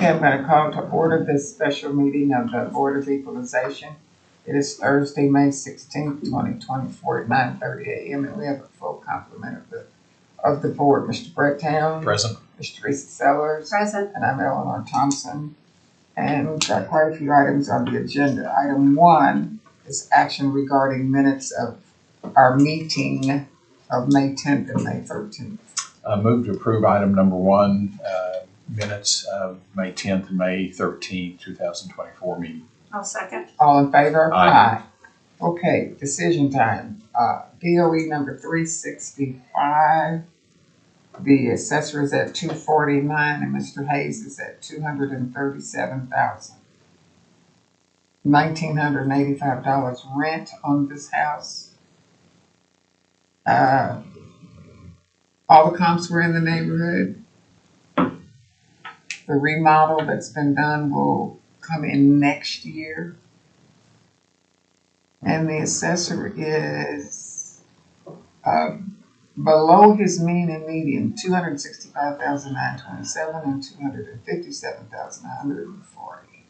Okay, I'm going to call to order this special meeting of the Board of Equalization. It is Thursday, May 16th, 2024 at 9:30 a.m. and we have a full complement of the board. Mr. Brett Town. Present. Mr. Teresa Sellers. Present. And I'm Eleanor Thompson. And we've got quite a few items on the agenda. Item 1 is action regarding minutes of our meeting of May 10th and May 13th. Move to approve item number 1, minutes of May 10th and May 13th, 2024 meeting. I'll second. All in favor? Aye. Okay, decision time. BOE number 365. The assessor is at 249 and Mr. Hayes is at $237,000. $1,985 rent on this house. All the comps were in the neighborhood. The remodel that's been done will come in next year. And the assessor is below his mean and median, $265,927 and $257,940.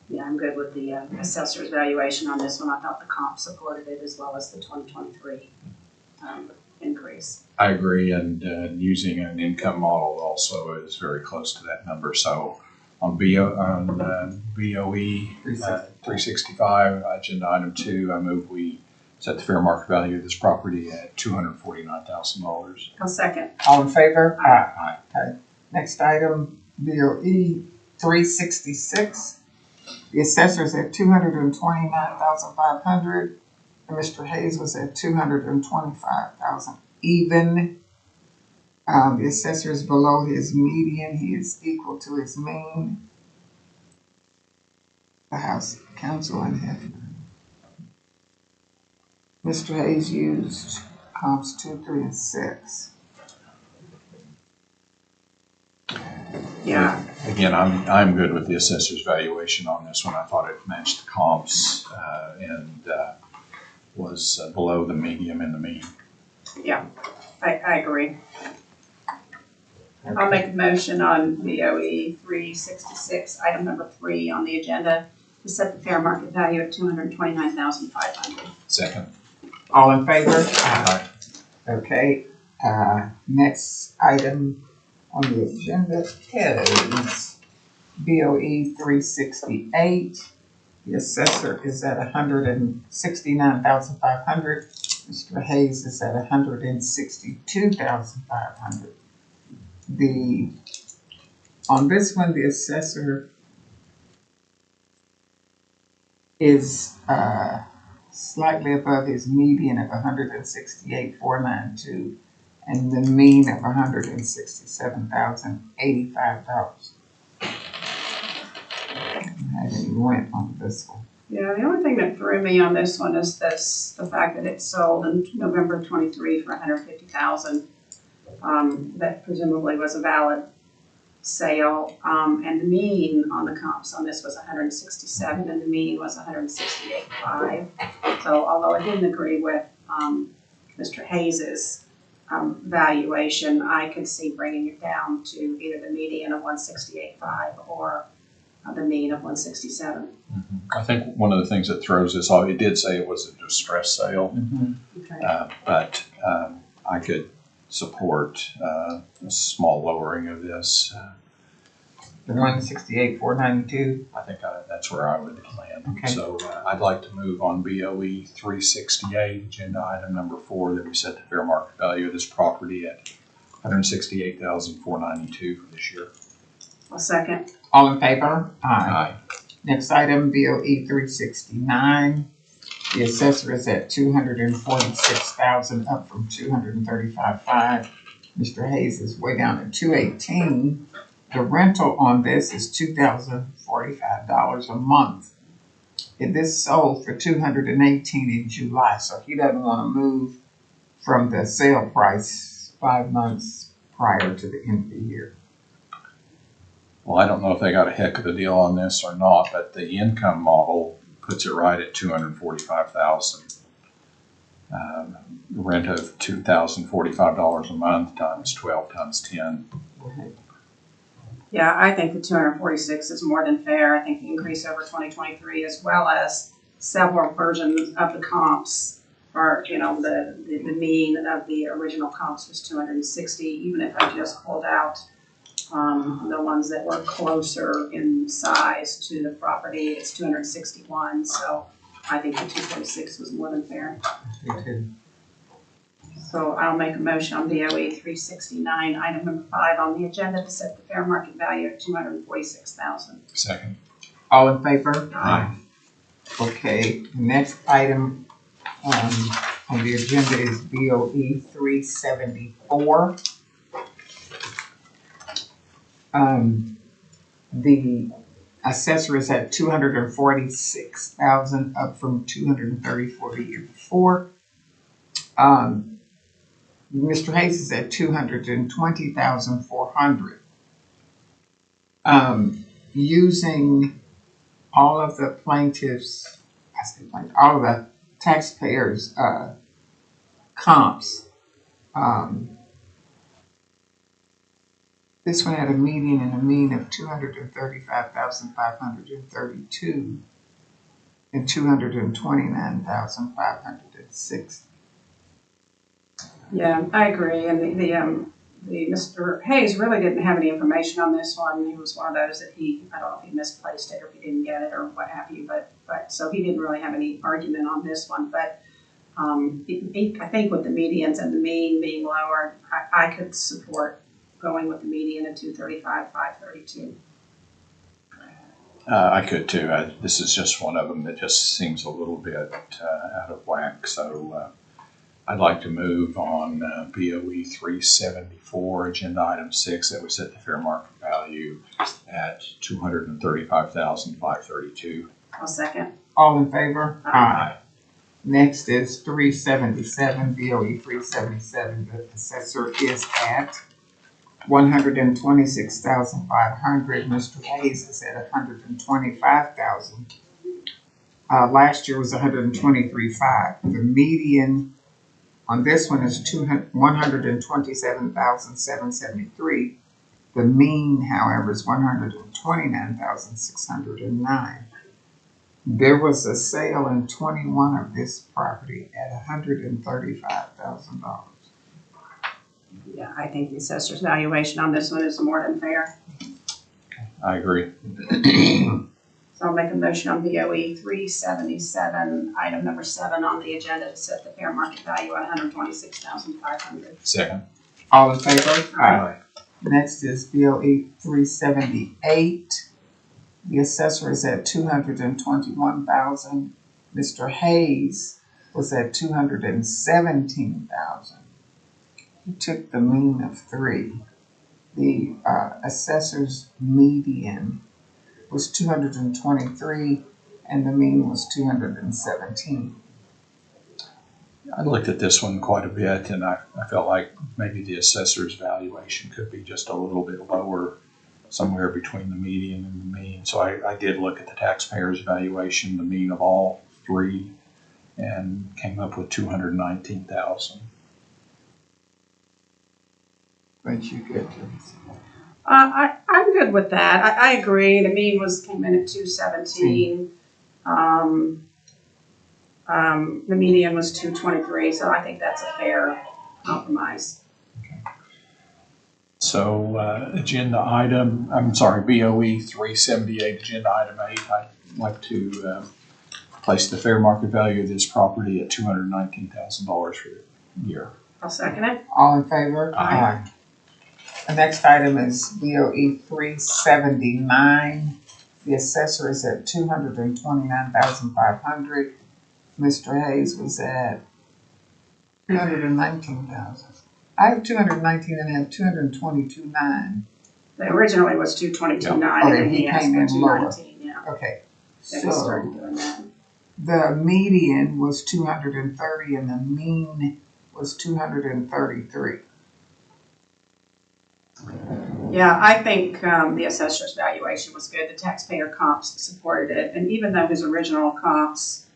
Yeah, I'm good with the assessor's valuation on this one. I thought the comp supported it as well as the 2023 increase. I agree, and using an income model also is very close to that number. So on BOE 365, agenda item 2, I move we set the fair market value of this property at $249,000. I'll second. All in favor? Aye. Okay. Next item, BOE 366. The assessor is at $229,500, and Mr. Hayes was at $225,000 even. The assessor is below his median. He is equal to his mean. The House Counsel and Hefner. Mr. Hayes used comps 2, 3, and 6. Yeah. Again, I'm good with the assessor's valuation on this one. I thought it matched the comps and was below the medium and the mean. Yeah, I agree. I'll make a motion on BOE 366, item number 3 on the agenda, to set the fair market value at $229,500. Second. All in favor? Aye. Okay, next item on the agenda is BOE 368. The assessor is at $169,500. Mr. Hayes is at $162,500. On this one, the assessor is slightly above his median of $168,492 and the mean of $167,085. I didn't rent on this one. Yeah, the only thing that threw me on this one is the fact that it sold in November 23 for $150,000. That presumably was a valid sale, and the mean on the comps on this was 167, and the mean was 168.5. So although I didn't agree with Mr. Hayes's valuation, I could see bringing it down to either the median of 168.5 or the mean of 167. Mm-hmm. I think one of the things that throws this off, it did say it was a distress sale, Okay. but I could support a small lowering of this. The 168,492. I think that's where I would land. Okay. So I'd like to move on BOE 368, agenda item number 4, that we set the fair market value of this property at $168,492 for this year. A second. All in favor? Aye. Next item, BOE 369. The assessor is at $246,000, up from $235,500. Mr. Hayes is way down at $218,000. The rental on this is $2,045 a month. And this sold for $218,000 in July, so he doesn't want to move from the sale price 5 months prior to the end of the year. Well, I don't know if they got a heck of a deal on this or not, but the income model puts it right at $245,000. Rent of $2,045 a month times 12 times 10. Yeah, I think the 246 is more than fair. I think the increase over 2023, as well as several versions of the comps are, the mean of the original comps was 260, even if I just pulled out the ones that were closer in size to the property, it's 261. So I think the 246 was more than fair. Me too. So I'll make a motion on BOE 369, item number 5 on the agenda to set the fair market value at 246,000. Second. All in favor? Aye. Okay, next item on the agenda is BOE 374. The assessor is at 246,000, up from 234 the year before. Mr. Hayes is at 220,400. Using all of the plaintiffs, all of the taxpayers' comps. This one had a median and a mean of 235,532 and 229,506. Yeah, I agree. And the Mr. Hayes really didn't have any information on this one. He was one of those that I don't know if he misplaced it or if he didn't get it or what have you, but so he didn't really have any argument on this one. But I think with the medians and the mean being lower, I could support going with the median of 235, 532. I could too. This is just one of them that just seems a little bit out of whack. So I'd like to move on BOE 374, agenda item 6, that we set the fair market value at 235,532. I'll second. All in favor? Aye. Next is 377, BOE 377. The assessor is at 126,500. Mr. Hayes is at 125,000. Last year was 123,500. The median on this one is 127,773. The mean, however, is 129,609. There was a sale in 21 of this property at $135,000. Yeah, I think the assessor's valuation on this one is more than fair. I agree. So I'll make a motion on BOE 377, item number 7 on the agenda to set the fair market value at 126,500. Second. All in favor? Aye. Next is BOE 378. The assessor is at 221,000. Mr. Hayes was at 217,000. He took the mean of 3. The assessor's median was 223 and the mean was 217. I looked at this one quite a bit, and I felt like maybe the assessor's valuation could be just a little bit lower, somewhere between the median and the mean. So I did look at the taxpayer's valuation, the mean of all 3, and came up with 219,000. But you good, Teresa? I'm good with that. I agree. The mean came in at 217. The median was 223, so I think that's a fair compromise. So BOE 378, agenda item 8, I'd like to place the fair market value of this property at $219,000 for the year. I'll second it. All in favor? Aye. The next item is BOE 379. The assessor is at 229,500. Mr. Hayes was at 219,000. I have 219 and I have 222,900. The originally was 222.9, Okay, and he he asked came for in lower. 219. Yeah, Okay, they just started so doing that. the median was 230 and the mean was 233. Yeah, I think the assessor's valuation was good. The taxpayer comps supported it, and even though his original comps,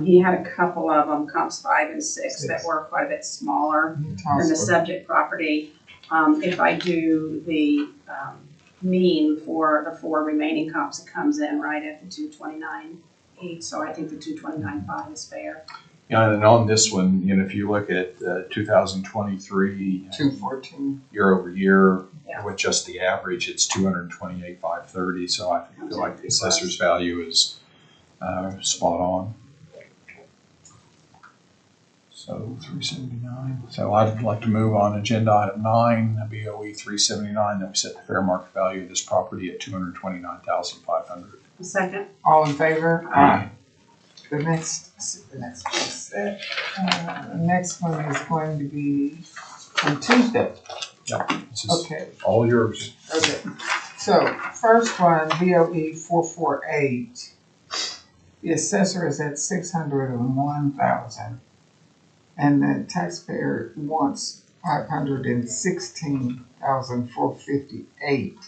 he had a couple of them, comps 5 and 6, that were quite a bit smaller than the subject property. If I do the mean for the 4 remaining comps, it comes in right at the 229.8. So I think the 229.5 is fair. Yeah, and on this one, if you look at 2023 214. year over year, Yeah. with just the average, it's 228,530. So I feel like the assessor's value is spot on. So 379. So I'd like to move on agenda item 9, BOE 379, that we set the fair market value of this property at 229,500. A second. All in favor? Aye. The next one is going to be on Tuesday. This is Okay. all yours. Okay. So first one, BOE 448. The assessor is at 601,000, and the taxpayer wants 516,458.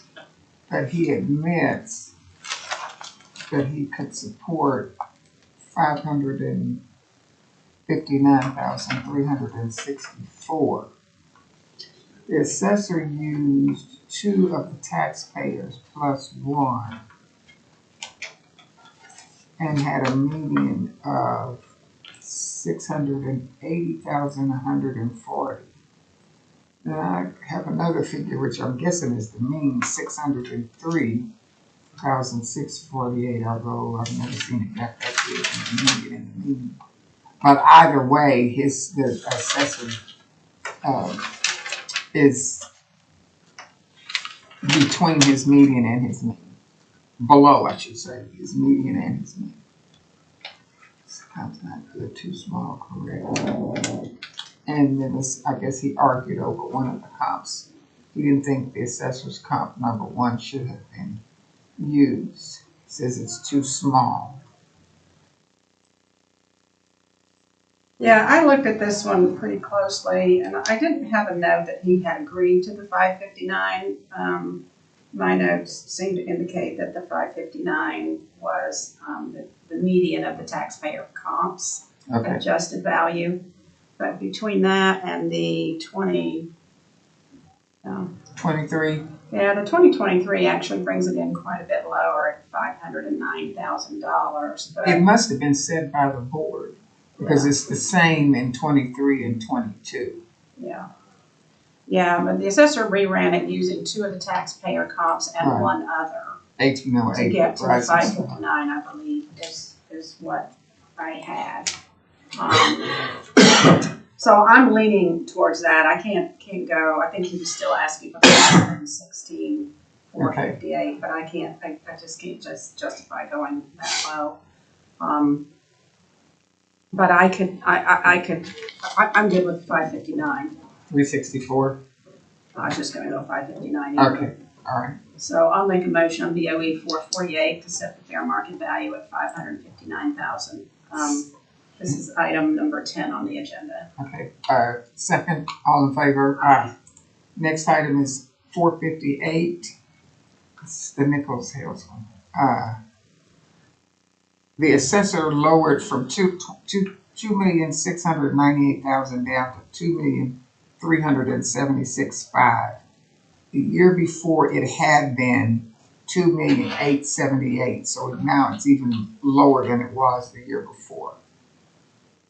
But he admits that he could support 559,364. The assessor used 2 of the taxpayers plus 1 and had a median of 680,140. Then I have another figure, which I'm guessing is the mean, 603,648, although I've never seen it back that big in the median and the mean. But either way, the assessor is between his median and his mean. Below, I should say, his median and his mean. This comp's not good, too small, correct. And then I guess he argued over one of the comps. He didn't think the assessor's comp number 1 should have been used. He says it's too small. Yeah, I looked at this one pretty closely, and I didn't have a note that he had agreed to the 559. My notes seem to indicate that the 559 was the median of the taxpayer comps, Okay. adjusted value. But between that and the 23. the 2023 actually brings it in quite a bit lower at $509,000. It must have been said by the board because it's the same in 23 and 22. Yeah. Yeah, but the assessor reran it using 2 of the taxpayer comps and Right. 1 other. To Get to the prices. 559, I believe, is what I had. So I'm leaning towards that. I can't go. I think he was still asking for 516,458, but I just can't justify going that low. But I'm good with 559. 364. I was just gonna go 559. Okay. All right. So I'll make a motion on BOE 448 to set the fair market value at 559,000. This is item number 10 on the agenda. Okay. Second. All in favor? Aye. Next item is 458. It's the Nichols Hills one. The assessor lowered from 2,698,000 down to 2,376,500. The year before it had been 2,878,000, so now it's even lower than it was the year before.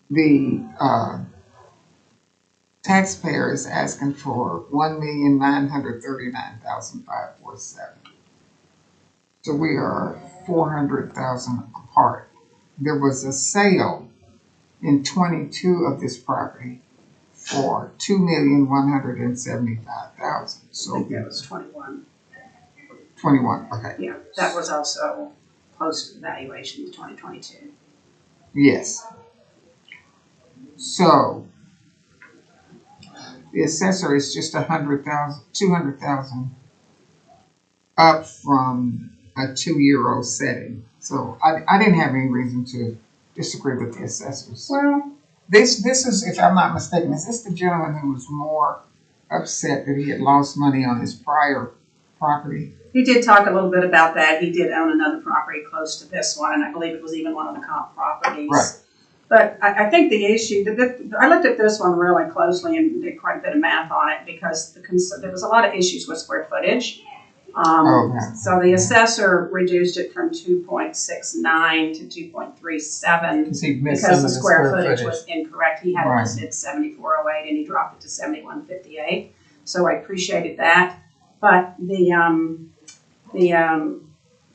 The taxpayer is asking for 1,939,547. So we are 400,000 apart. There was a sale in 22 of this property for 2,175,000. I So think that was 21. 21. Okay. Yeah, that was also post valuation 2022. Yes. So the assessor is just 200,000 up from a 2-year-old setting. So I didn't have any reason to disagree with the assessors. Well, This is, if I'm not mistaken, is this the gentleman who was more upset that he had lost money on his prior property? he did talk a little bit about that. He did own another property close to this one, and I believe it was even one of the comp properties. Right. But I think the issue, I looked at this one really closely and did quite a bit of math on it because there was a lot of issues with square footage. Okay. So the assessor reduced it from 2.69 to 2.37 Because he missed because some the of the square footage was incorrect. He had it Right. listed 7408 and he dropped it to 7158. So I appreciated that. But the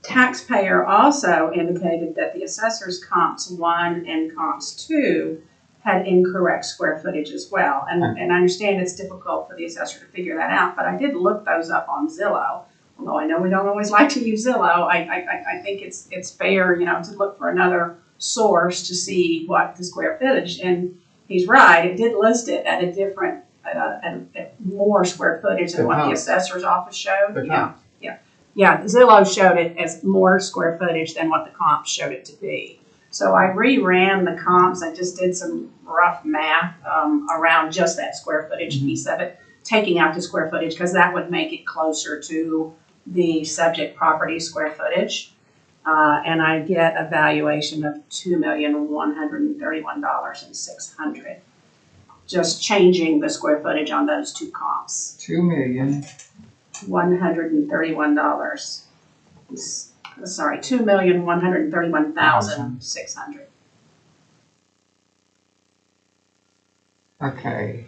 taxpayer also indicated that the assessor's comps 1 and comps 2 had incorrect square footage as well. And I understand it's difficult for the assessor to figure that out, but I did look those up on Zillow. Although I know we don't always like to use Zillow, I think it's fair, to look for another source to see what the square footage. And he's right, it did list it at a different, at more square footage than what the assessor's office showed. Yeah, Zillow showed it as more square footage than what the comps showed it to be. So I reran the comps. I just did some rough math around just that square footage piece of it, taking out the square footage because that would make it closer to the subject property square footage. And I get a valuation of $2,131,600. Just changing the square footage on those two comps. $131. Sorry, $2,131,600. Okay.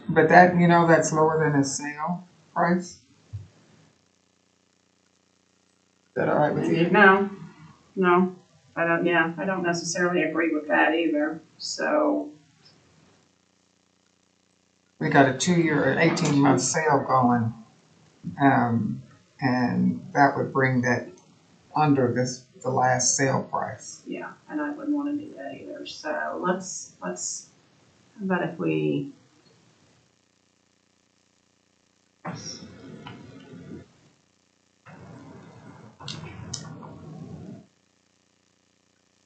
But that, that's lower than a sale price? Is that all right with you? No, I don't necessarily agree with that either, so. We got a 2-year, 18-month sale going, and that would bring that under the last sale price. Yeah, and I wouldn't want to do that either, so let's, how about if we.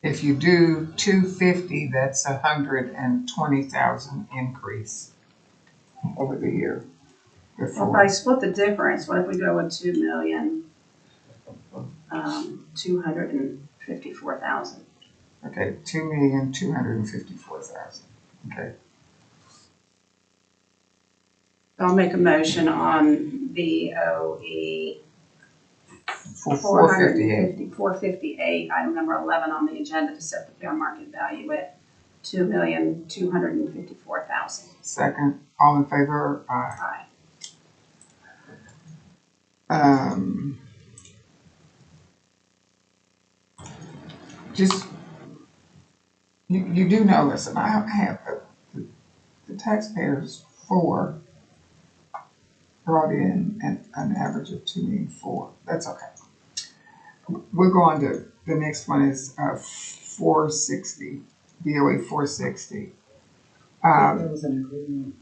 If you do 250, that's 120,000 increase over the year Well, if before. I split the difference, what if we go with 2,254,000? Okay, 2,254,000. Okay. I'll make a motion on BOE For 458. 458, item number 11 on the agenda to set the fair market value at $2,254,000. Second, all in favor? Aye. Just, you do know this, and I have the taxpayers for brought in an average of 2,004,000. That's okay. We're going to, the next one is 460, BOE 460. There was an agreement.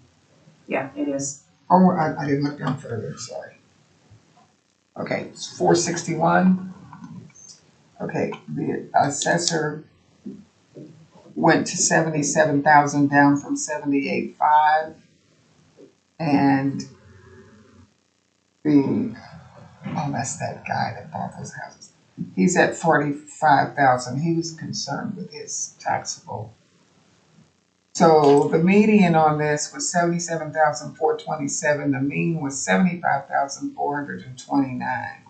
Yeah, it is. Oh, I didn't look down further, sorry. Okay, it's 461. Okay, the assessor went to 77,000 down from 78.5, and that's that guy that bought those houses. He's at 45,000. He was concerned with his taxable. So the median on this was 77,427. The mean was 75,429.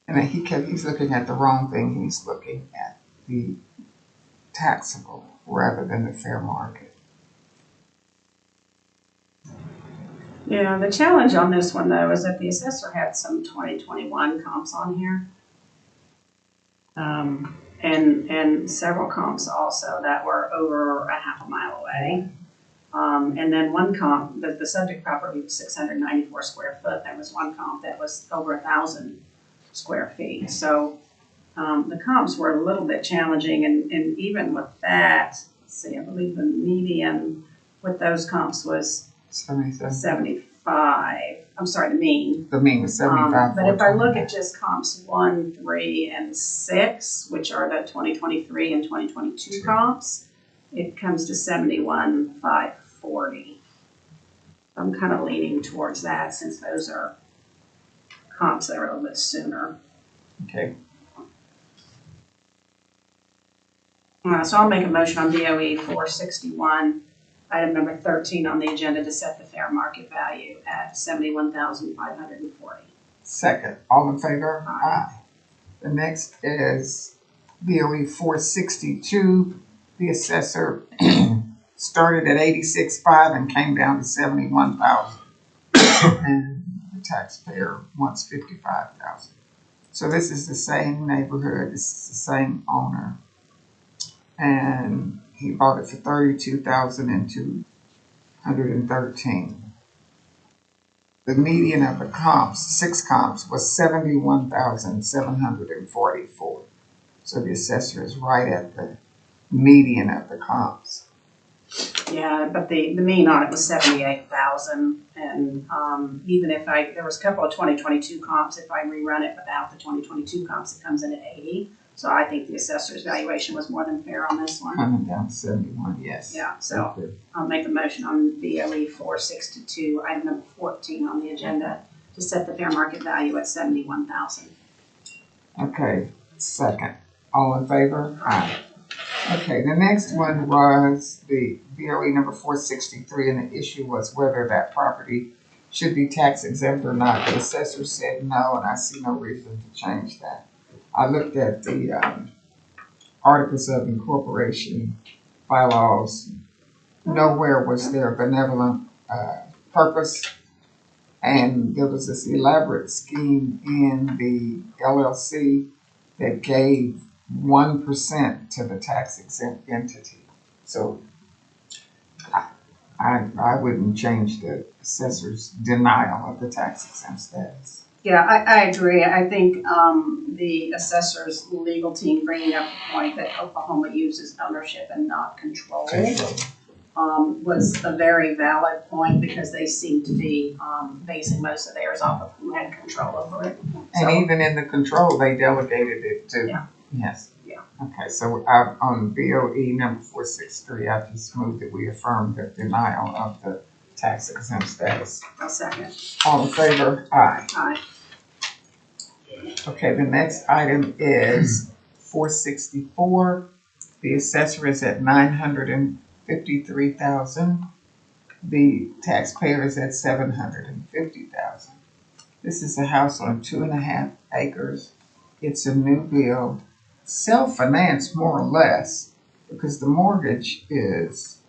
And he's looking at the wrong thing. He's looking at the taxable rather than the fair market. Yeah, the challenge on this one though is that the assessor had some 2021 comps on here. And several comps also that were over a half a mile away. And then one comp, the subject property was 694 square foot. There was one comp that was over 1,000 square feet. So the comps were a little bit challenging, and even with that, let's see, I believe the median with those comps was 75. I'm sorry, the mean. The mean was 75. But if I look at just comps 1, 3, and 6, which are the 2023 and 2022 comps, it comes to 71,540. I'm kind of leaning towards that since those are comps that are a little bit sooner. Okay. So I'll make a motion on BOE 461, item number 13 on the agenda to set the fair market value at $71,540. Second, all in favor? Aye. The next is BOE 462. The assessor started at 86.5 and came down to 71,000. And the taxpayer wants 55,000. So this is the same neighborhood, this is the same owner. And he bought it for 32,213. The median of the comps, 6 comps, was 71,744. So the assessor is right at the median of the comps. Yeah, but the mean on it was 78,000, and even if there was a couple of 2022 comps, if I rerun it without the 2022 comps, it comes in at 80. So I think the assessor's valuation was more than fair on this one. Coming down to 71, yes. Yeah, so Okay. I'll make a motion on BOE 462, item number 14 on the agenda to set the fair market value at 71,000. Okay, second. All in favor? Aye. Okay, the next one was the BOE number 463, and the issue was whether that property should be tax exempt or not. The assessor said no, and I see no reason to change that. I looked at the articles of incorporation bylaws. Nowhere was there a benevolent purpose, and there was this elaborate scheme in the LLC that gave 1% to the tax exempt entity. So I wouldn't change the assessor's denial of the tax exempt status. Yeah, I agree. I think the assessor's legal team bringing up the point that Oklahoma uses ownership and not control was a very valid point, because they seem to be basing most of theirs off of who had control over it. And even in the control, they delegated it to. Yeah. Yes. Yeah. Okay, so on BOE number 463, I just moved that we affirm the denial of the tax exempt status. A second. All in favor? Aye. Aye. Okay, the next item is 464. The assessor is at 953,000. The taxpayer is at 750,000. This is a house on 2.5 acres. It's a new build, self-financed more or less, because the mortgage is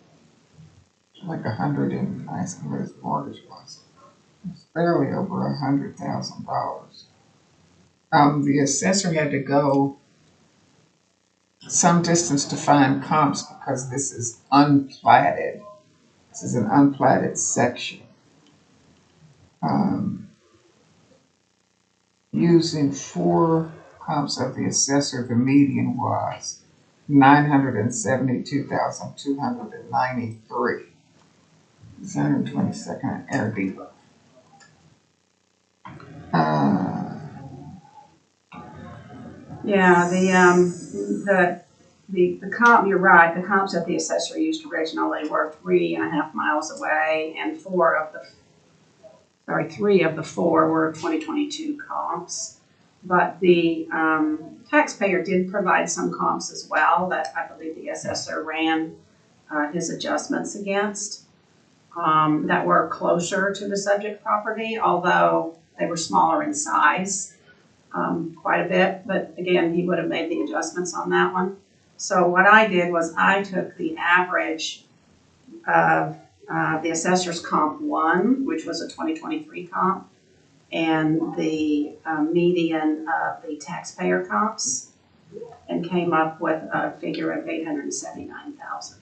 like I asked him what his mortgage was. It's barely over $100,000. The assessor had to go some distance to find comps because this is unplatted. This is an unplatted section. Using 4 comps of the assessor, the median was 972,293. It's 122nd air depot. Yeah, the comp, you're right, the comps that the assessor used originally were 3.5 miles away, and 3 of the 4 were 2022 comps. But the taxpayer did provide some comps as well that I believe the assessor ran his adjustments against that were closer to the subject property, although they were smaller in size. Quite a bit, but again, he would have made the adjustments on that one. So what I did was I took the average of the assessor's comp 1, which was a 2023 comp, and the median of the taxpayer comps, and came up with a figure of 879,000.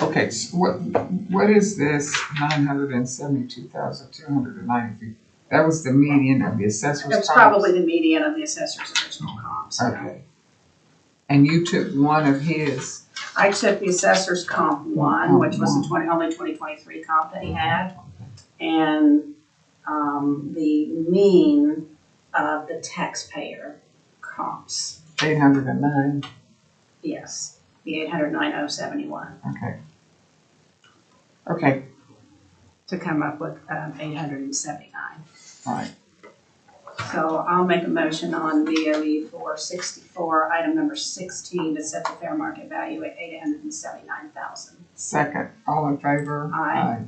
Okay, so what is this 972,293? That was the median of the assessor's It was comps? probably the median of the assessor's original comps. Okay. And you took one of his? I took the assessor's comp 1, which was the only 2023 comp that he had, and the mean of the taxpayer comps. 809? Yes, the 809,071 Okay. Okay, to come up with 879. all right. So I'll make a motion on BOE 464, item number 16, to set the fair market value at $879,000. Second, all in favor? Aye.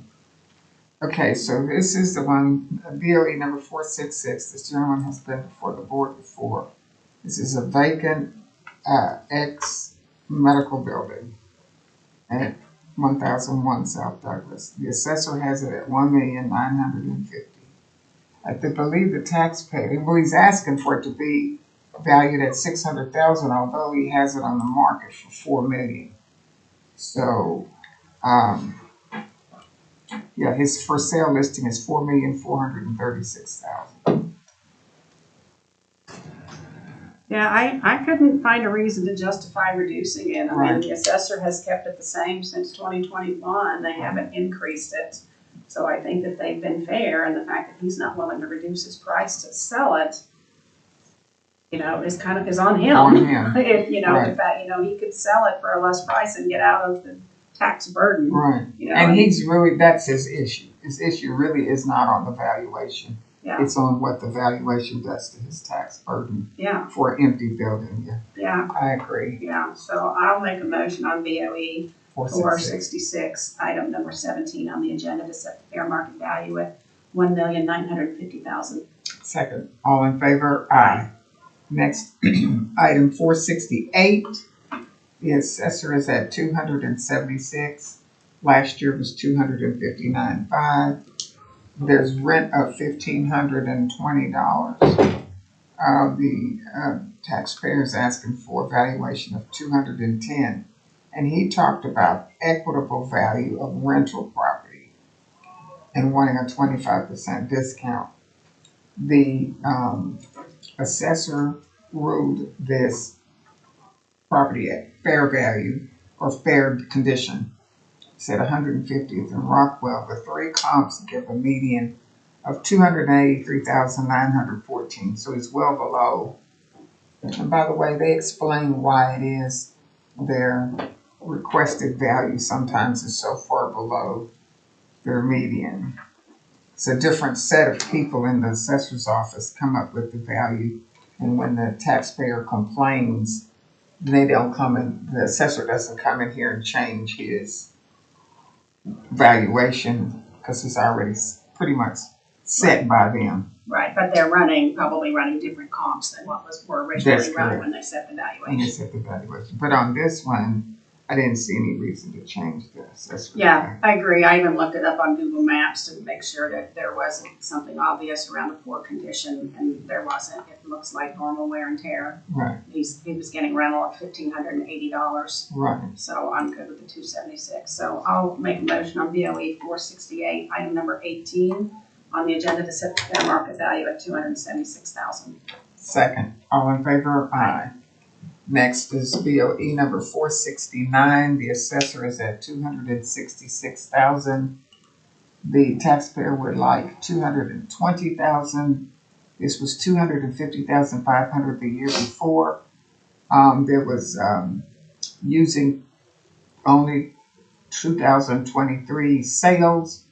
Okay, so this is the one, BOE number 466. This gentleman has been before the board before. This is a vacant, ex-medical building at 1001 South Douglas. The assessor has it at $1,950,000. I believe the taxpayer, well, he's asking for it to be valued at $600,000, although he has it on the market for $4 million. So, yeah, his for sale listing is $4,436,000. Yeah, I couldn't find a reason to justify reducing it. I mean, Right. the assessor has kept it the same since 2021. They haven't increased it. So I think that they've been fair, and the fact that he's not willing to reduce his price to sell it, is on him. On him. Right. In fact, he could sell it for a less price and get out of the tax burden. Right. And that's his issue. His issue really is not on the valuation. Yeah. It's on what the valuation does to his tax burden. Yeah. For an empty building. Yeah. Yeah. I agree. Yeah. So I'll make a motion on BOE 466. 466, item number 17 on the agenda, to set the fair market value at $1,950,000. Second, all in favor? Aye. Next, item 468. The assessor is at $276. Last year was $259,500. There's rent of $1,520. The taxpayer is asking for a valuation of $210,000. And he talked about equitable value of rental property and wanting a 25% discount. The assessor ruled this property at fair value or fair condition. Said 150th and Rockwell. The three comps give a median of 283,914. So it's well below. And by the way, they explain why it is their requested value sometimes is so far below their median. It's a different set of people in the assessor's office come up with the value, and when the taxpayer complains, the assessor doesn't come in here and change his valuation because it's already pretty much set by them. Right, but they're probably running different comps than what were originally run when they set the valuation. But on this one, I didn't see any reason to change the assessor. Yeah, I agree. I even looked it up on Google Maps to make sure that there wasn't something obvious around the poor condition, and there wasn't. It looks like normal wear and tear. Right. He was getting rental of $1,580. Right. So I'm good with the $276. So I'll make a motion on BOE 468, item number 18, on the agenda, to set the fair market value at $276,000. Second, all in favor? Aye. Next is BOE number 469. The assessor is at $266,000. The taxpayer would like $220,000. This was $250,500 the year before. There was using only 2023 sales.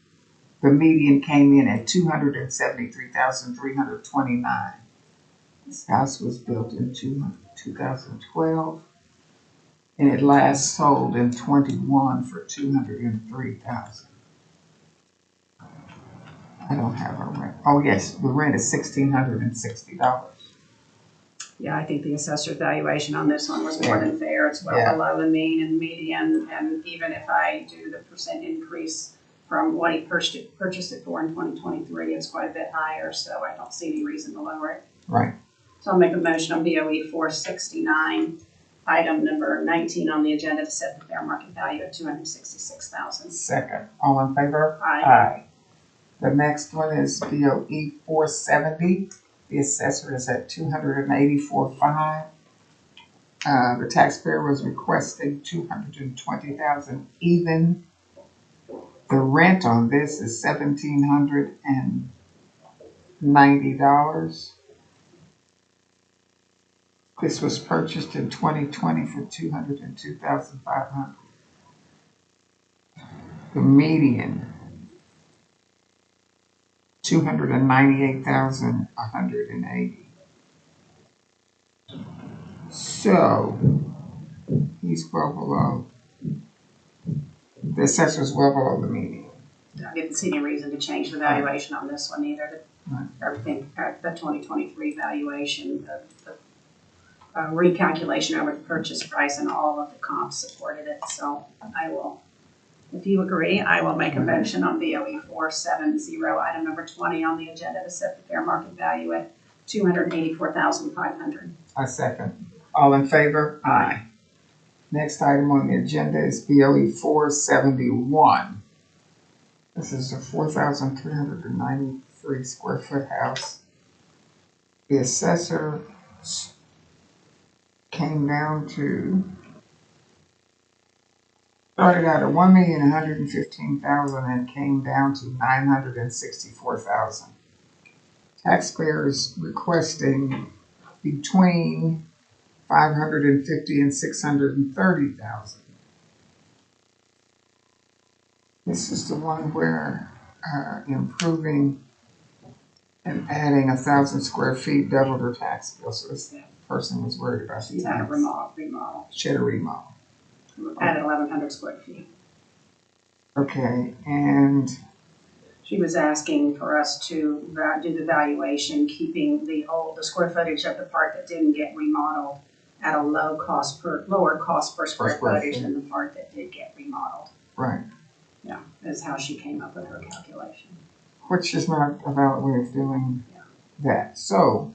The median came in at $273,329. This house was built in 2012, and it last sold in 21 for $203,000. I don't have a rent. Oh yes, the rent is $1,660. Yeah, I think the assessor's valuation on this one was more than fair. It's well below the mean and median, and even if I do the percent increase from what he purchased it for in 2023, it's quite a bit higher, so I don't see any reason to lower it. Right. So I'll make a motion on BOE 469, item number 19 on the agenda, to set the fair market value at $266,000. Second, all in favor? Aye. The next one is BOE 470. The assessor is at $284,500. The taxpayer was requesting $220,000 even. The rent on this is $1,790. This was purchased in 2020 for $202,500. The median $298,180. So he's well below. The assessor's well below the median. I didn't see any reason to change the valuation on this one either. Right. Everything, the 2023 valuation, the recalculation over the purchase price and all of the comps supported it. So I will, if you agree, I will make a motion on BOE 470, item number 20 on the agenda to set the fair market value at $284,500. I second. All in favor? Aye. Next item on the agenda is BOE 471. This is a 4,393 square foot house. The assessor came down to, started out at $1,115,000 and came down to $964,000. Taxpayers requesting between $550,000 and $630,000. This is the one where improving and adding 1,000 square feet doubled her tax bill. So this person was worried about the She's had a tax. remodel. She had a remodel. Added 1,100 square feet. Okay, and She was asking for us to do the valuation, keeping the square footage of the part that didn't get remodeled at a lower cost per square footage than the part that did get remodeled. right, Yeah, is how she came up with her calculation. which is not a valid way of doing that. So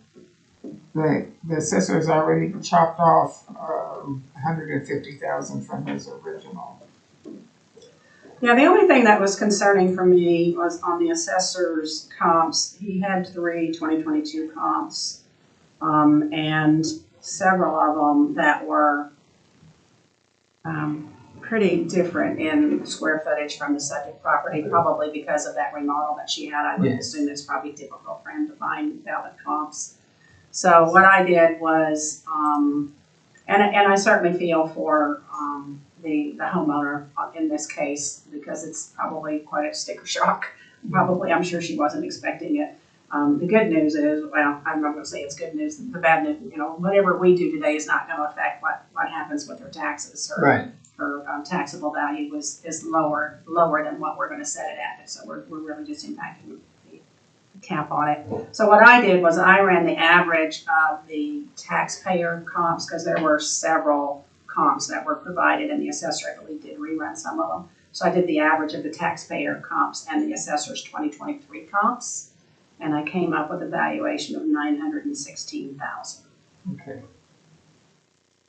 the assessor has already chopped off $150,000 from his original. Yeah, the only thing that was concerning for me was on the assessor's comps. He had 3 2022 comps, and several of them that were pretty different in square footage from the subject property, probably because of that remodel that she had. I would assume it's probably difficult for him to find valid comps. So what I did was, and I certainly feel for the homeowner in this case, because it's probably quite a sticker shock. Probably, I'm sure she wasn't expecting it. The good news is, well, I'm not going to say it's good news. The bad news, whatever we do today is not going to affect what happens with her taxes. Her taxable value is lower than what we're going to set it at. So we're really just impacting the cap on it. So what I did was I ran the average of the taxpayer comps, because there were several comps that were provided, and the assessor, I believe, did rerun some of them. So I did the average of the taxpayer comps and the assessor's 2023 comps, and I came up with a valuation of $916,000. Okay.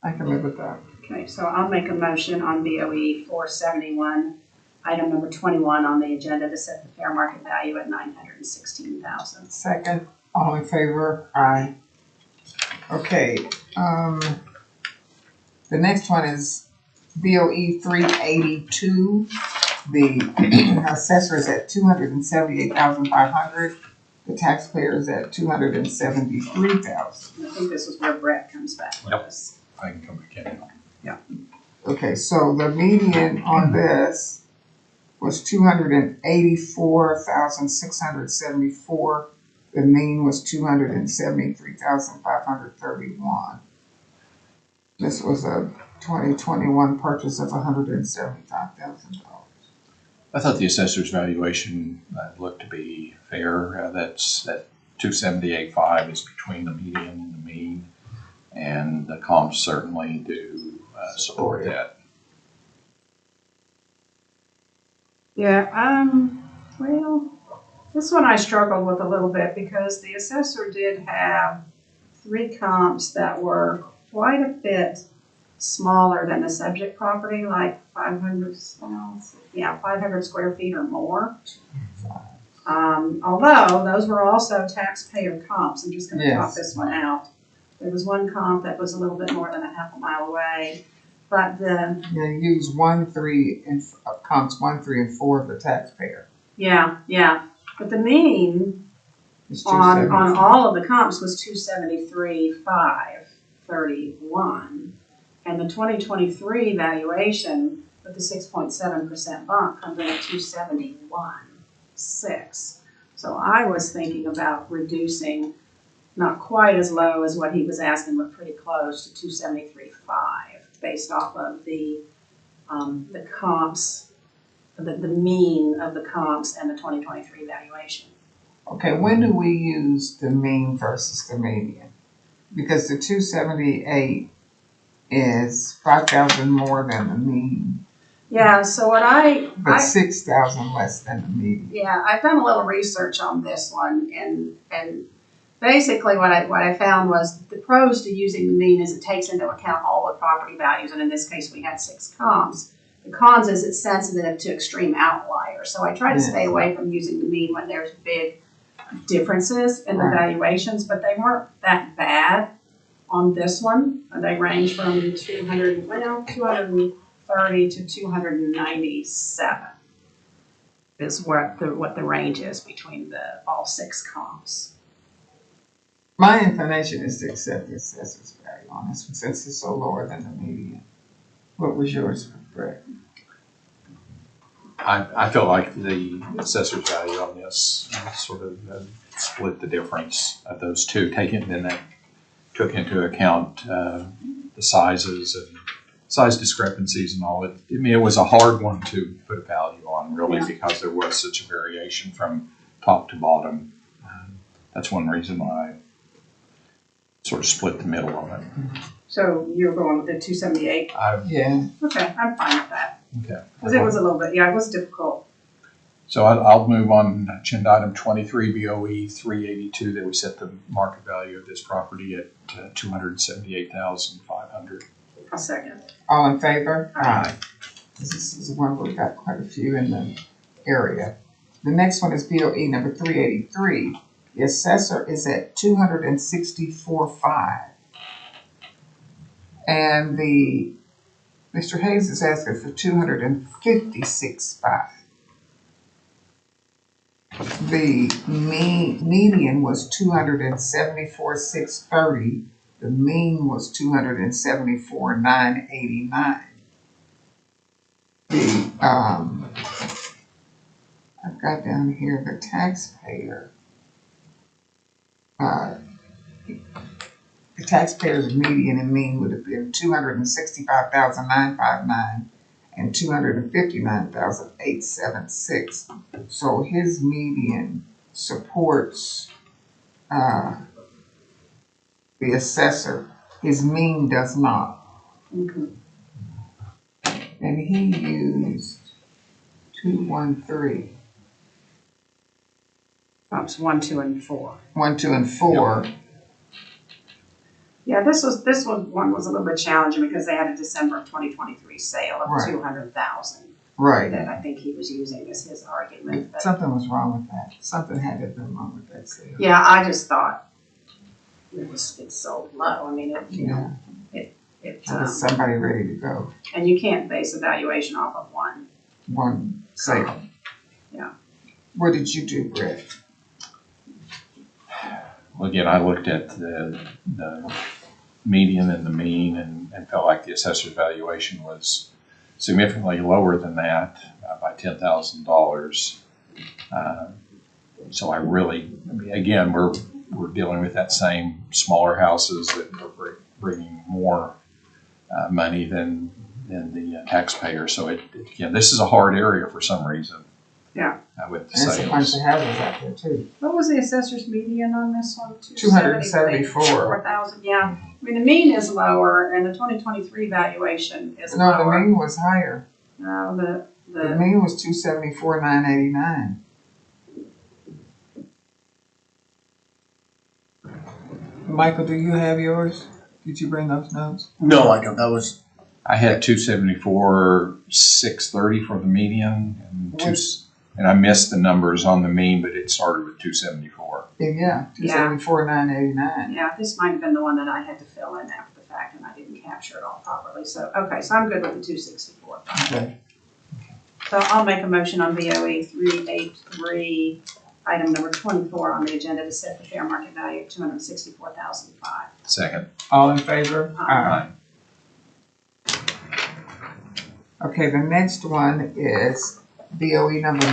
I can live with that. Okay, so I'll make a motion on BOE 471, item number 21 on the agenda to set the fair market value at $916,000. Second. All in favor? Aye. Okay. The next one is BOE 382. The assessor is at $278,500. The taxpayer is at $273,000. I think this is where Brett comes back with us. I can come back in. Okay, so the median on this was $284,674. The mean was $273,531. This was a 2021 purchase of $175,000. I thought the assessor's valuation looked to be fair. That 278.5 is between the median and the mean, and the comps certainly do support that. Yeah, well, this one I struggled with a little bit because the assessor did have 3 comps that were quite a bit smaller than the subject property, like 500 square feet or more. Although those were also taxpayer comps. I'm just going to pop this one out. There was one comp that was a little bit more than a half a mile away, but you use 1, 3, and comps 1, 3, and 4 of the taxpayer. Yeah. But the mean on all of the comps was 273,531, and the 2023 valuation with the 6.7% bump comes in at 271,6. So I was thinking about reducing, not quite as low as what he was asking, but pretty close to 273.5, based off of the comps, the mean of the comps and the 2023 valuation. Okay, when do we use the mean versus the median? Because the 278 is 5,000 more than the mean, Yeah, so what but 6,000 less than the median. yeah, I've done a little research on this one, and basically what I found was the pros to using the mean is it takes into account all the property values, and in this case we had 6 comps. The cons is it's sensitive to extreme outliers, so I try to stay away from using the mean when there's big differences in the valuations, but they weren't that bad on this one. They range from 230 to 297 is what the range is between all 6 comps. My inclination is to accept the assessor's value on this one since it's so lower than the median. What was yours, Brett? I feel like the assessor's value on this sort of split the difference of those two, then that took into account the sizes and size discrepancies and all. I mean, it was a hard one to put a value on, really, because there was such a variation from top to bottom. That's one reason why I sort of split the middle on it. So you're going with the 278? Yeah. Okay, I'm fine with that. Okay. Because it was a little bit, it was difficult. So I'll move on to agenda item 23, BOE 382, that we set the market value of this property at $278,500. A second. All in favor? Aye. This is one where we got quite a few in the area. The next one is BOE number 383. The assessor is at 264.5. And Mr. Hayes is asking for 256.5. The median was 274,630. The mean was 274,989. I've got down here the taxpayer. The taxpayer's median and mean would have been 265,959 and 259,876. So his median supports the assessor. His mean does not. Mm-hmm. And he used 213. Comps 1, 2, and 4. 1, 2, and 4. Yeah, this one was a little bit challenging because they had a December of 2023 sale of 200,000. Right. That I think he was using as his argument. But something was wrong with that. Something had to have been wrong with that sale. yeah, I just thought it's so low. I mean, somebody ready to go. And you can't base a valuation off of one sale. Yeah. What did you do, Brett? Well, again, I looked at the median and the mean and felt like the assessor's valuation was significantly lower than that by $10,000. So again, we're dealing with that same smaller houses that are bringing more money than the taxpayer. So again, this is a hard area for some reason. Yeah. With the There's a bunch sales. of houses out there too. What was the assessor's median on this one? 274,000. Yeah. I mean, the mean is lower and the 2023 valuation is No, lower. the mean was higher. No, The mean was 274,989. Michael, do you have yours? Did you bring those notes? No, I don't. That was I had 274,630 for the median, and I missed the numbers on the mean, but it started with 274. Yeah, 274,989. Yeah, this might have been the one that I had to fill in after the fact and I didn't capture it all properly. So, okay, so I'm good with the 264. Okay. So I'll make a motion on BOE 383, item number 24 on the agenda to set the fair market value of $264,005. Second. All in favor? Aye. Okay, the next one is BOE number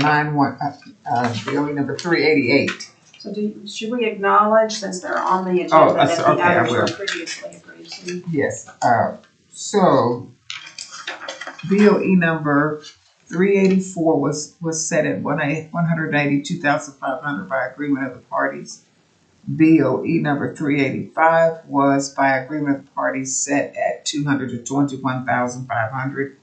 BOE number 388. So should we acknowledge, since they're on the Oh, agenda, that the okay, I others were will. previously agreed to? Yes, so BOE number 384 was set at 182,500 by agreement of the parties. BOE number 385 was by agreement of the parties set at 221,500.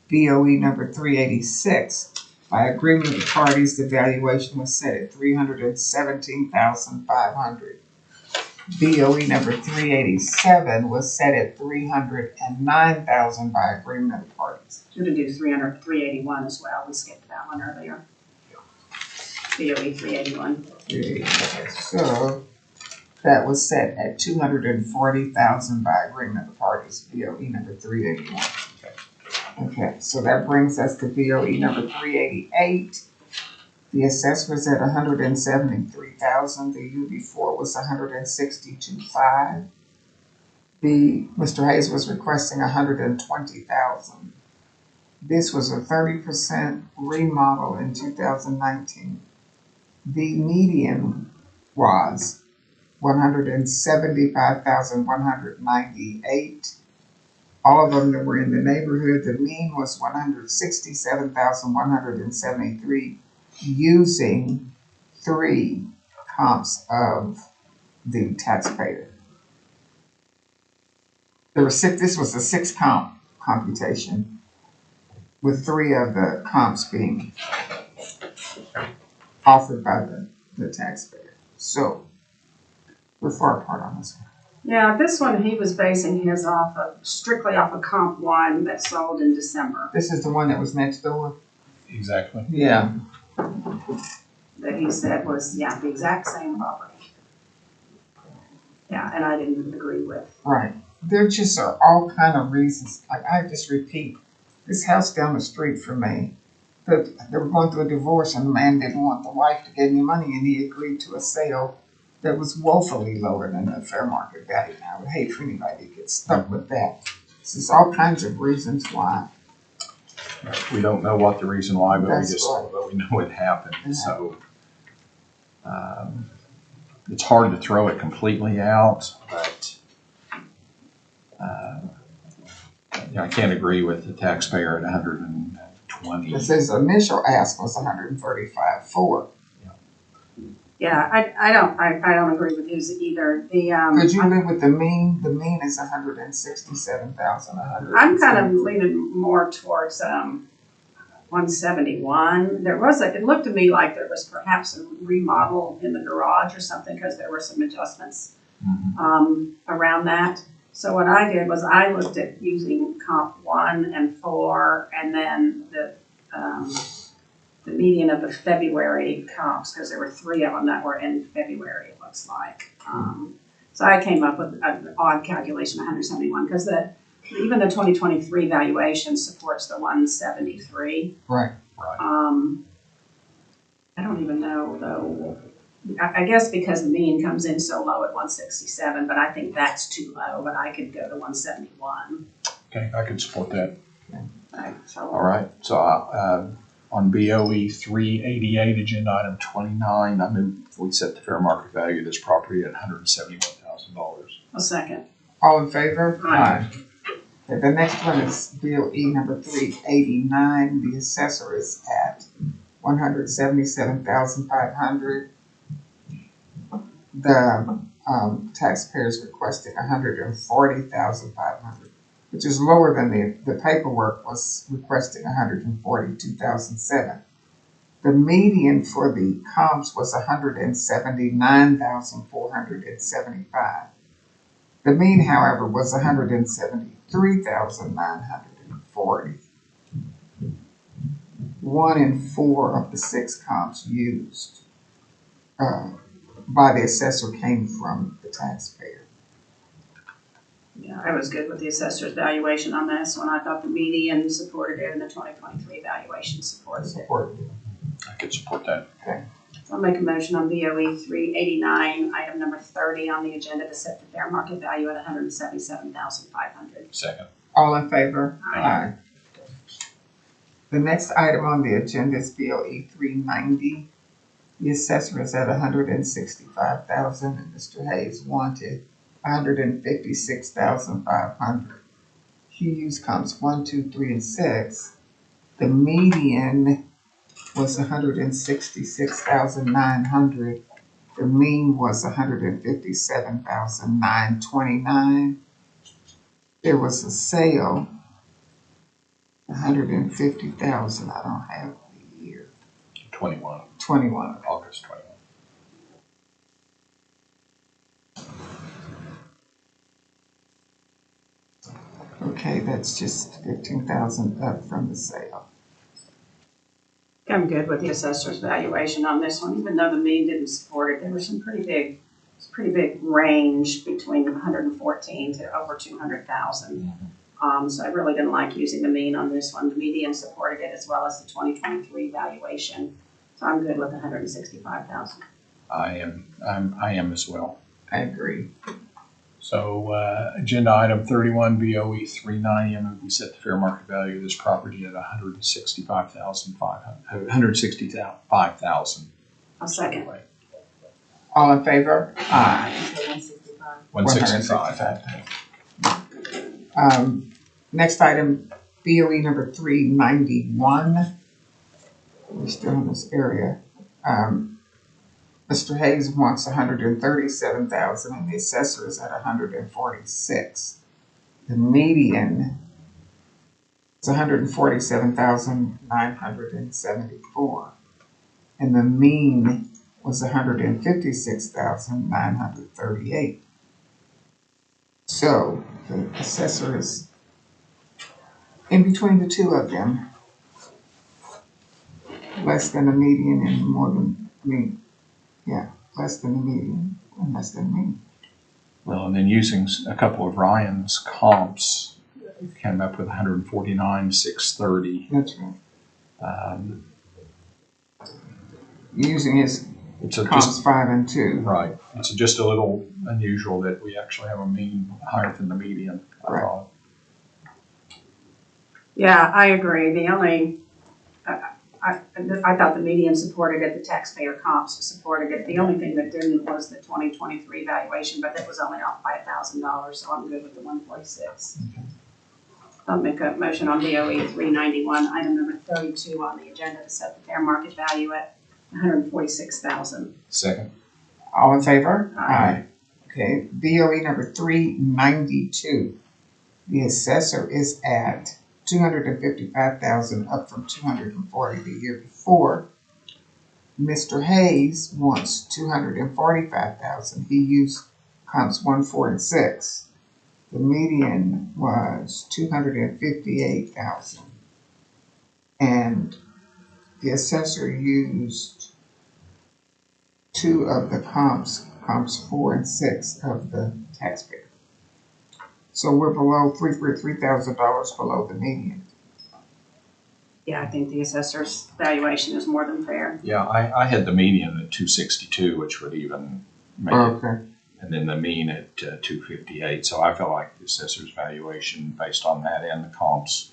BOE number 386, by agreement of the parties, the valuation was set at 317,500. BOE number 387 was set at 309,000 by agreement of the parties. Should we do 381 as well? We skipped that one earlier. BOE 381. So that was set at 240,000 by agreement of the parties. BOE number 381. Okay, so that brings us to BOE number 388. The assessor was at 173,000. The year before was 162,500. Mr. Hayes was requesting 120,000. This was a 30% remodel in 2019. The median was 175,198. All of them that were in the neighborhood. The mean was 167,173 using 3 comps of the taxpayer. This was a 6 comp computation with 3 of the comps being offered by the taxpayer. So we're far apart on this one. Yeah, this one he was basing his strictly off of comp 1 that sold in December. This is the one that was next door? Exactly. Yeah. That he said was, the exact same property. Yeah, and I didn't agree with. Right. There just are all kind of reasons. Like I just repeat, this house down the street from me, they were going through a divorce and the man didn't want the wife to get any money and he agreed to a sale that was woefully lower than the fair market value. And I would hate for anybody to get stuck with that. There's all kinds of reasons why. We don't know what the reason why, but That's we just right. but we know it happened. Yeah. So it's hard to throw it completely out, but I can't agree with the taxpayer at 120. Because his initial ask was 135,400. Yeah, I don't agree with his either. Could you live with the mean? The mean is 167,100. I'm kind of leaning more towards 171. It looked to me like there was perhaps a remodel in the garage or something because there were some adjustments around that. So what I did was I looked at using comp 1 and 4 and then the median of the February comps, because there were 3 of them that were in February, it looks like. So I came up with an odd calculation, 171, because even the 2023 valuation supports the 173. Right. I don't even know though. I guess because the mean comes in so low at 167, but I think that's too low. But I could go to 171. Okay, I can support that. All right. So on BOE 388, agenda item 29, I move we set the fair market value of this property at $171,000. A second. All in favor? Aye. Okay, the next one is BOE number 389. The assessor is at 177,500. The taxpayer is requesting 140,500, which is lower than the paperwork was requesting 142,007. The median for the comps was 179,475. The mean, however, was 173,940. 1 in 4 of the 6 comps used by the assessor came from the taxpayer. Yeah, I was good with the assessor's valuation on this one. I thought the median supported it and the 2023 valuation supported it. I could support that. Okay. So I'll make a motion on BOE 389, item number 30 on the agenda to set the fair market value at 177,500. Second. All in favor? Aye. The next item on the agenda is BOE 390. The assessor is at $165,000 and Mr. Hayes wanted $156,500. He used comps 1, 2, 3, and 6. The median was $166,900. The mean was $157,929. There was a sale, $150,000. I don't have the year. 21, 21. August 21. Okay, that's just 15,000 up from the sale. I'm good with the assessor's valuation on this one, even though the mean didn't support it. There was some pretty big range between 114 to over 200,000. So I really didn't like using the mean on this one. The median supported it as well as the 2023 valuation. So I'm good with 165,000. I am as well. I agree. So, agenda item 31, BOE 390, I move we set the fair market value of this property at $165,000. I'll second. All in favor? Aye. 165. 165. Next item, BOE number 391. We're still in this area. Mr. Hayes wants $137,000 and the assessor is at $146,000. The median is $147,974, and the mean was $156,938. So the assessor is in between the two of them, less than the median and more than, less than the median and less than me. Well, and then using a couple of Ryan's comps, came up with 149,630. That's right. Using his It's comps just 5 and 2. right. It's just a little unusual that we actually have a mean higher than the median. I Right. thought. Yeah, I agree. The only, I thought the median supported it, the taxpayer comps supported it. The only thing that didn't was the 2023 valuation, but that was only off by $1,000, so I'm good with the 146. Okay. I'll make a motion on BOE 391, item number 32 on the agenda to set the fair market value at $146,000. Second. All in favor? Aye. Okay, BOE number 392. The assessor is at $255,000, up from $240,000 the year before. Mr. Hayes wants $245,000. He used comps 1, 4, and 6. The median was $258,000, and the assessor used 2 of the comps 4 and 6 of the taxpayer. So we're below $3,000 below the median. Yeah, I think the assessor's valuation is more than fair. Yeah, I had the median at 262, which would even make it, Okay. and then the mean at 258. So I felt like the assessor's valuation based on that and the comps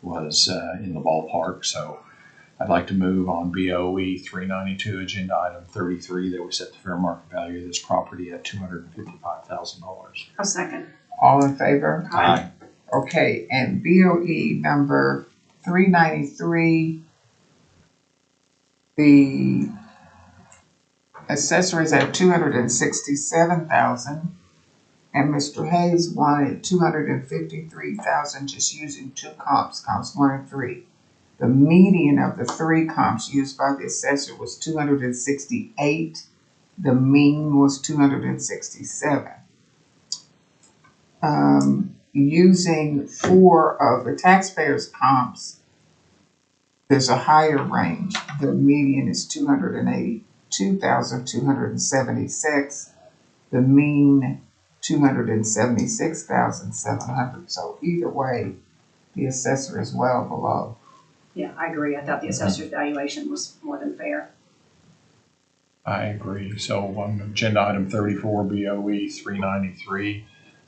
was in the ballpark. So I'd like to move on BOE 392, agenda item 33, that we set the fair market value of this property at $255,000. A second. All in favor? Aye. Okay, and BOE number 393, the assessor is at $267,000, and Mr. Hayes wanted $253,000 just using 2 comps 1 and 3. The median of the 3 comps used by the assessor was 268. The mean was 267. Using 4 of the taxpayers' comps, there's a higher range. The median is 282,276. The mean 276,700. So either way, the assessor is well below. Yeah, I agree. I thought the assessor's valuation was more than fair. I agree. So on agenda item 34, BOE 393,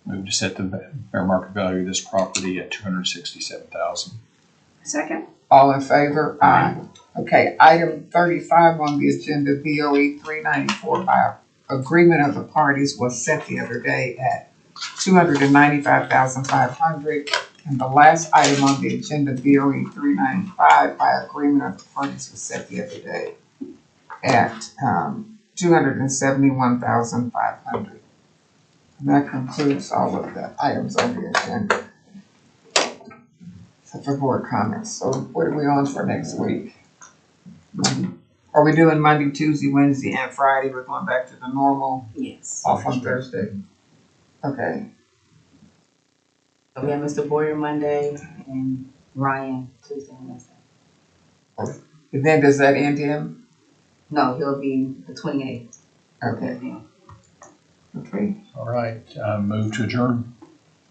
move to set the fair market value of this property at $267,000. Second. All in favor? Aye. Okay, item 35 on the agenda, BOE 394 by agreement of the parties was set the other day at 295,500. And the last item on the agenda, BOE 395 by agreement of the parties was set the other day at 271,500. And that concludes all of the items on the agenda. Except for board comments. So what are we on for next week? Are we doing Monday, Tuesday, Wednesday, and Friday? We're going back to the normal, Yes. off on Thursday. Okay, So we have Mr. Boyer Monday and Ryan Tuesday and Wednesday. and then does that end him? No, he'll be the 28th. Okay, okay. All right, move to adjourn.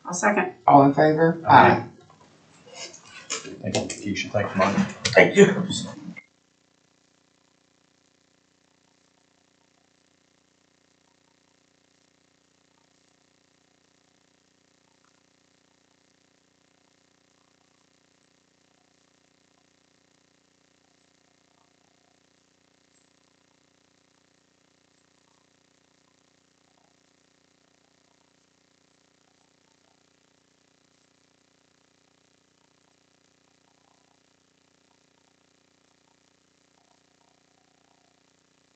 I'll second. All in favor? Aye. Thank you, Keisha. Thank you, Mike. Thank you.